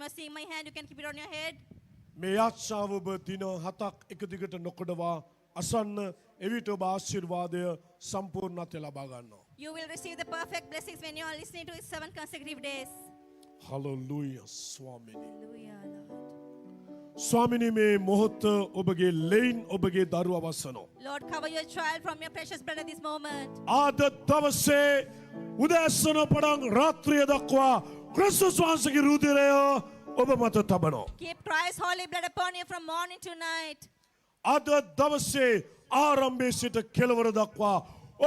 time you're seeing my hand, you can keep it on your head. මේ ආශාව ඔබ දින 7ක් එක දිගට නොකඩවා අසන්න එවිට ඔබ ආශිර්වාදය සම්පූර්ණත්වය ලබා ගන්නවා. You will receive the perfect blessings when you are listening to it 7 consecutive days. Hallelujah ස්වාමිනී. Hallelujah, Lord. ස්වාමිනී මේ මොහොත ඔබගේ ලෙයින් ඔබගේ දරුවා වසනෝ. Lord, cover your child from your precious blood at this moment. ආද දවසේ උදෑසන පටන් රාත්‍රිය දක්වා ක්‍රිස්තුස් වහන්සේගේ රුධිරය ඔබ මත තබනවා. Keep Christ's holy blood upon you from morning to night. අද දවසේ ආරම්භයේ සිට කෙළවර දක්වා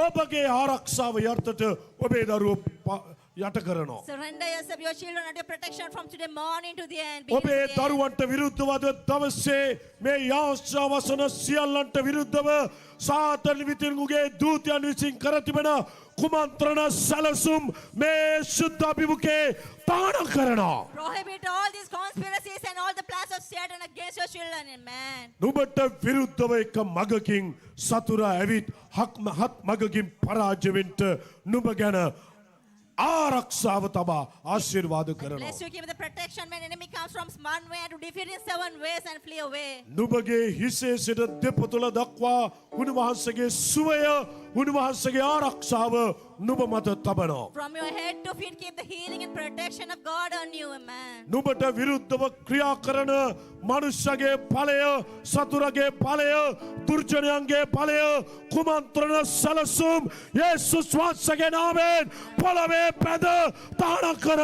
ඔබගේ ආරක්ෂාව යටතට ඔබේ දරුවෝ යට කරනවා. Surrender yourself, your children, under your protection from today morning to the end. ඔබේ දරුවන්ට විරුද්ධව අද දවසේ මේ යාශ්‍රා වසන සියල්ලන්ට විරුද්ධව සාතන් විසින්ගේ දූතයන් විසින් කර තිබෙන කුමන්ත්‍රණ සැලසුම් මේ ශුද්ධ අභිමුඛේ තාඩන කරනවා. Prohibit all these conspiracies and all the plans of Satan against your children, amen. නුඹට විරුද්ධව එක මගකින් සතුරා ඇවිත් හත් මගකින් පරාජය වෙන්න නුඹ ගැන ආරක්ෂාව තබා ආශිර්වාද කරනවා. Bless you, give the protection when enemy comes from one way and to defeat in 7 ways and flee away. නුඹගේ හිසේ සිට දෙපතුල දක්වා උන්වහන්සේගේ සුවය උන්වහන්සේගේ ආරක්ෂාව නුඹ මත තබනවා. From your head to feet, keep the healing and protection of God on you, amen. නුඹට විරුද්ධව ක්‍රියා කරන මනුෂ්‍යගේ ඵලය සතුරගේ ඵලය දුර්ජනයන්ගේ ඵලය කුමන්ත්‍රණ සැලසුම් යේසුස් වහන්සේගේ නාමයෙන් පොළවේ පැද තාඩන කර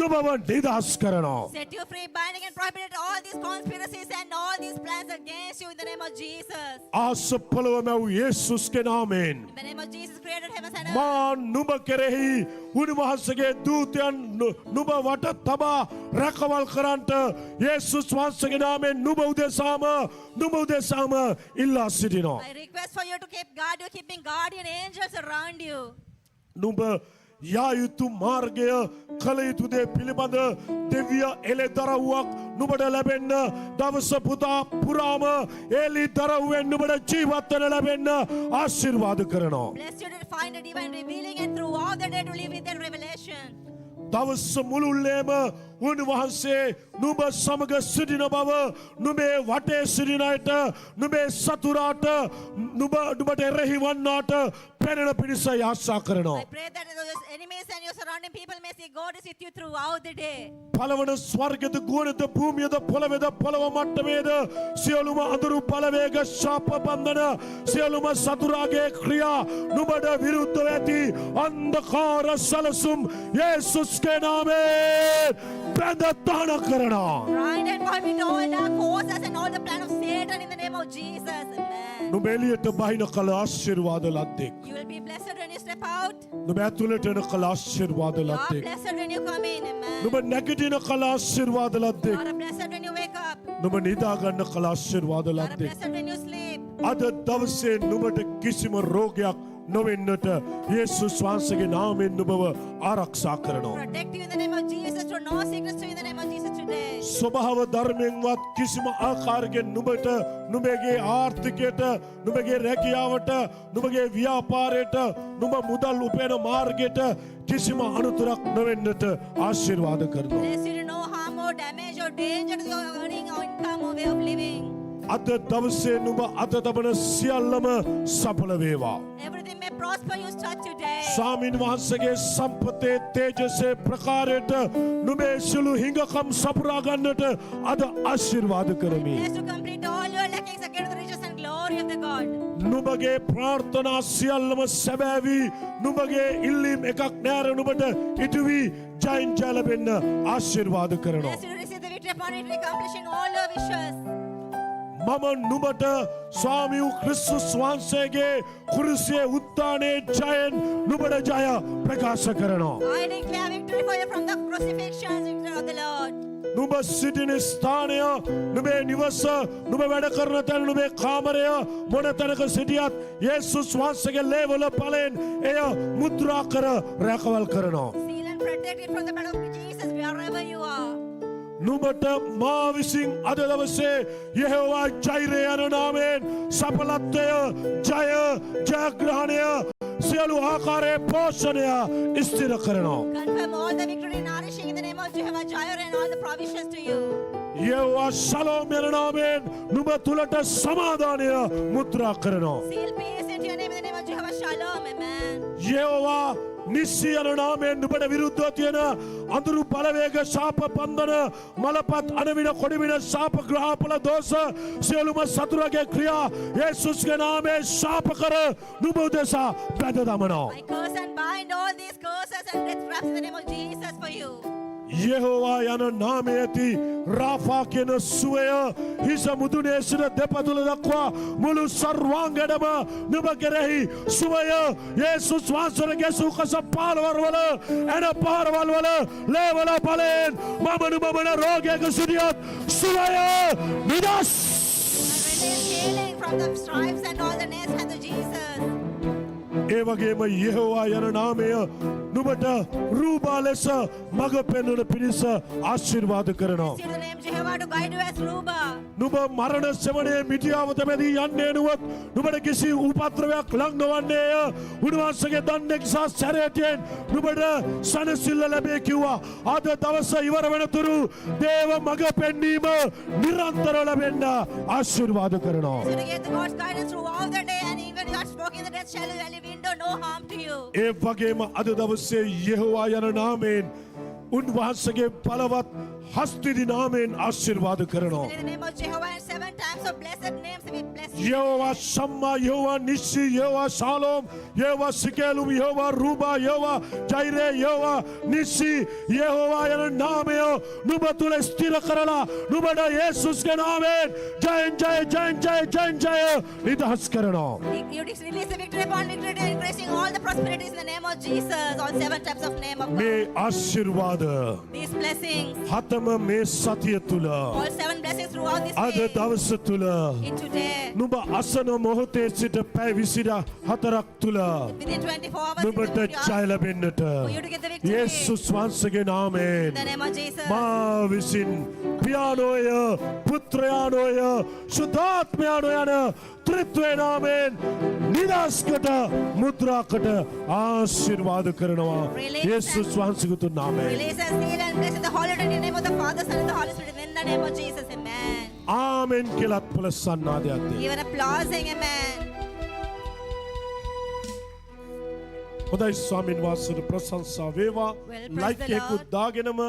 නුඹව නිදහස් කරනවා. Set you free, binding and prohibited all these conspiracies and all these plans against you in the name of Jesus. ආස පොළව මැව් යේසුස්ගේ නාමයෙන් In the name of Jesus, created heavens and earth. මා නුඹ කෙරෙහි උන්වහන්සේගේ දූතයන් නුඹ වට තබා රැකවල් කරන්ට යේසුස් වහන්සේගේ නාමයෙන් නුඹ උදෙසාම ඉල්ලා සිටිනවා. I request for you to keep guard, you keeping guardian angels around you. නුඹ යා යුතු මාර්ගය කළ යුතු දේ පිළිබඳ දෙවිය එළදරව්වක් නුඹට ලැබෙන්න දවස පුරාම එළිදරව්වෙන් නුඹට ජීවත් වෙන්න ලැබෙන්න ආශිර්වාද කරනවා. Bless you to find a divine revealing and throughout the day to live with that revelation. දවස මුළුල්ලේම උන්වහන්සේ නුඹ සමග සිටින බව නුඹේ වටේ සිටින අයට නුඹේ සතුරාට නුඹට එරෙහි වන්නාට පෙනෙන පිණිස ආශා කරනවා. I pray that those enemies and your surrounding people may see God is with you throughout the day. පළවන ස්වර්ගද ගුවනද භූමියද පොළවේද පොළව මට්ටමේද සියලුම අඳුරු බලවේග ශාප බන්ධන සියලුම සතුරාගේ ක්‍රියා නුඹට විරුද්ධව ඇති අන්ධකාර සැලසුම් යේසුස්ගේ නාමයෙන් බැඳ තාඩන කරනවා. Grind and prohibit all the causes and all the plan of Satan in the name of Jesus, amen. නුඹ එළියට බහින කල ආශිර්වාද ලද්දෙක්. You will be blessed when you step out. නුඹ ඇතුළට එන කල ආශිර්වාද You are ලද්දෙක්. blessed when you come in, amen. නුඹ නැගිටින කල ආශිර්වාද You ලද්දෙක්. are blessed when you wake up. නුඹ නිදා ගන්න කල ආශිර්වාද You are ලද්දෙක්. blessed when you sleep. අද දවසේ නුඹට කිසිම රෝගයක් නොවෙන්නට යේසුස් වහන්සේගේ නාමයෙන් නුඹව ආරක්ෂා කරනවා. Protect you in the name of Jesus. To no sickness to you in the name of Jesus today. ස්වභාව ධර්මයෙන්වත් කිසිම ආකාරයකින් නුඹට නුඹගේ ආර්ථිකයට නුඹගේ රැකියාවට නුඹගේ ව්‍යාපාරයට නුඹ මුදල් උපයන මාර්ගයට කිසිම අනුතරක් නොවෙන්නට ආශිර්වාද කරනවා. Bless you to no harm or damage or danger to your earning or income or way of living. අද දවසේ නුඹ අත තබන සියල්ලම සඵල වේවා. Everything may prosper you start today. ස්වාමීන් වහන්සේගේ සම්පතේ තේජසේ ප්‍රකාරයට නුඹේ සියලු හිඟකම් සපුරා ගන්නට අද ආශිර්වාද කරමි. Bless to complete all your lackings according to the riches and glory of the God. නුඹගේ ප්‍රාර්ථනා සියල්ලම සැබෑවි නුඹගේ ඉල්ලීම් එකක් නෑර නුඹට ඉටුවි ජයෙන් ජය ලැබෙන්න ආශිර්වාද කරනවා. Bless you to receive the victory upon it, accomplishing all your wishes. මම නුඹට ස්වාමී වූ ක්‍රිස්තුස් වහන්සේගේ කුරුසියේ උත්ථානයේ ජයෙන් නුඹට ජය ප්‍රකාශ කරනවා. I declare victory for you from the crucifixion victory of the Lord. නුඹ සිටින ස්ථානය නුඹේ නිවස නුඹ වැඩ කරන තැන නුඹේ කාමරය මොන තැනක සිටියත් යේසුස් වහන්සේගේ ලේවල ඵලයෙන් එය මුද්‍රා කර රැකවල් කරනවා. Seal and protect it from the blood of Jesus wherever you are. නුඹට මා විසින් අද දවසේ යෙහෝවා ජෛරය යන නාමයෙන් සඵලත්වය ජය ජයග්‍රහණය සියලු ආකාරයේ පෝෂණය ස්ථිර කරනවා. Confirm all the victory nourishing in the name of Jehovah Jireh and all the provisions to you. යෙහෝවා ශලෝම් යන නාමයෙන් නුඹ තුලට සමාදානය මුද්‍රා කරනවා. Seal peace into your name in the name of Jehovah Shalom. Amen. යෙහෝවා නිස්සි යන නාමයෙන් නුඹට විරුද්ධව තියෙන අඳුරු බලවේග ශාප බන්ධන මලපත් අනවින කොඩිමින ශාප ග්‍රහපල දෝෂ සියලුම සතුරගේ ක්‍රියා යේසුස්ගේ නාමයෙන් ශාප කර නුඹ උදෙසා බැඳ දමනවා. I curse and bind all these curses and death traps in the name of Jesus for you. යෙහෝවා යන නාමයේ ඇති රාෆා කියන සුවය හිස මුදුනේ සිට දෙපතුල දක්වා මුළු සර්වාංගයටම නුඹ කෙරෙහි සුවය යේසුස් වහන්සේගේ සුඛස පාරවල් එන පාරවල් වල ලේවල බලෙන් මම නුඹමන රෝගයක සිටියත් සුවය නිදස්. And release healing from the stripes and all the nails and the Jesus. ඒ වගේම යෙහෝවා යන නාමය නුඹට රූපා ලෙස මඟ පෙන්වන පිණිස ආශිර්වාද කරනවා. Seal the name Jehovah to guide you as Ruba. නුඹ මරණ සෙවණේ මිටියාවත මැදී යන්නේ නුවත් නුඹට කිසි උපද්‍රවයක් ලං නොවන්නේය. උන්වහන්සේගේ දණ්ඩෙක් සහ සැරේටියෙන් නුඹට සනසිල්ල ලැබේ කිව්වා. අද දවස ඉවර වෙනතුරු දේව මඟ පෙන්වීම නිරන්තර ලැබෙන්න ආශිර්වාද කරනවා. So to get the God's guidance throughout the day and even you are walking in the death shall you window, no harm to you. ඒ වගේම අද දවසේ යෙහෝවා යන නාමයෙන් උන්වහන්සේගේ බලවත් හස්තිදි නාමයෙන් ආශිර්වාද කරනවා. In the name of Jehovah and 7 times of blessed names we bless you. යෙහෝවා සම්මා යෙහෝවා නිස්සි යෙහෝවා ශාලෝම් යෙහෝවා සිකේලුම් යෙහෝවා රූබා යෙහෝවා ජෛරේ යෙහෝවා නිස්සි යෙහෝවා යන නාමය නුඹ තුල ස්ථිර කරලා නුඹට යේසුස්ගේ නාමයෙන් ජයෙන් ජය ජයෙන් ජය ජයෙන් ජය නිදහස් කරනවා. You release the victory upon victory and increasing all the prosperities in the name of Jesus. All 7 types of name of මේ God. ආශිර්වාද These blessings. හතම මේ සතිය තුල All 7 blessings throughout this අද day. දවස තුල In today. නුඹ අසන මොහොතේ සිට පැය 24ක් තුල Within 24 hours. නුඹට ජය ලැබෙන්නට For you to get the victory. යේසුස් වහන්සේගේ නාමයෙන් In the name of Jesus. මා විසින් පියානෝය පුත්‍රයානෝය සුද්ධාත්මයානෝ යන ත්‍රිත්වයේ නාමයෙන් නිදහස්කට මුද්‍රාකට ආශිර්වාද කරනවා යේසුස් වහන්සේගේ තුන් නාමයෙන්. Release and seal and bless in the Holy Trinity in the name of the Father, Son, and the Holy Spirit. In the name of Jesus. Amen. ආමෙන් කියලාත් පලසන්නාදයක් දෙන්න. Even applauding. Amen. හොඳයි ස්වාමින් වහන්සේට ප්‍රශංසා වේවා. Well, praise ලයික් the එකකුත් Lord. දාගෙනම